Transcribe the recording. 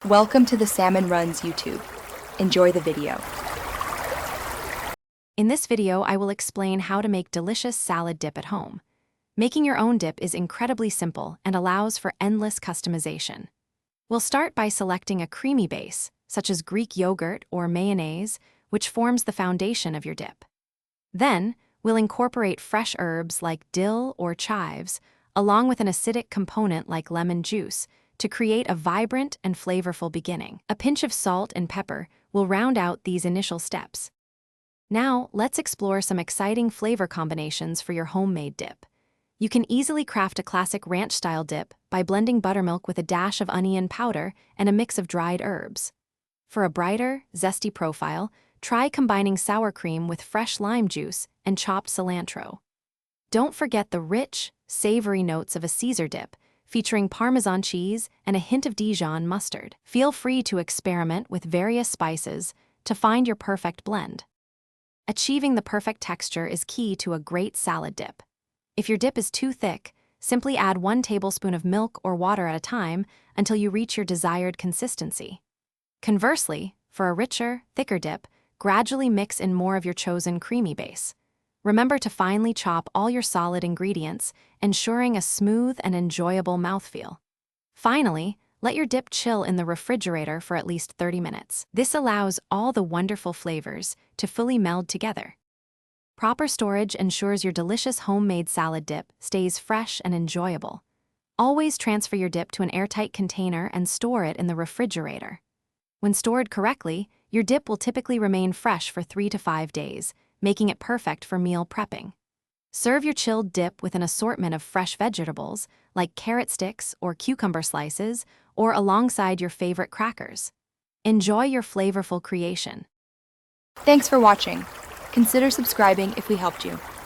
Welcome to the Salmon Runs YouTube. Enjoy the video. In this video, I will explain how to make delicious salad dip at home. Making your own dip is incredibly simple and allows for endless customization. We'll start by selecting a creamy base, such as Greek yogurt or mayonnaise, which forms the foundation of your dip. Then, we'll incorporate fresh herbs like dill or chives, along with an acidic component like lemon juice, to create a vibrant and flavorful beginning. A pinch of salt and pepper will round out these initial steps. Now, let's explore some exciting flavor combinations for your homemade dip. You can easily craft a classic ranch-style dip by blending buttermilk with a dash of onion powder and a mix of dried herbs. For a brighter, zesty profile, try combining sour cream with fresh lime juice and chopped cilantro. Don't forget the rich, savory notes of a Caesar dip, featuring Parmesan cheese and a hint of Dijon mustard. Feel free to experiment with various spices to find your perfect blend. Achieving the perfect texture is key to a great salad dip. If your dip is too thick, simply add 1 tablespoon of milk or water at a time until you reach your desired consistency. Conversely, for a richer, thicker dip, gradually mix in more of your chosen creamy base. Remember to finely chop all your solid ingredients, ensuring a smooth and enjoyable mouthfeel. Finally, let your dip chill in the refrigerator for at least 30 minutes. This allows all the wonderful flavors to fully meld together. Proper storage ensures your delicious homemade salad dip stays fresh and enjoyable. Always transfer your dip to an airtight container and store it in the refrigerator. When stored correctly, your dip will typically remain fresh for 3 to 5 days, making it perfect for meal prepping. Serve your chilled dip with an assortment of fresh vegetables, like carrot sticks or cucumber slices, or alongside your favorite crackers. Enjoy your flavorful creation. Thanks for watching. Consider subscribing if we helped you.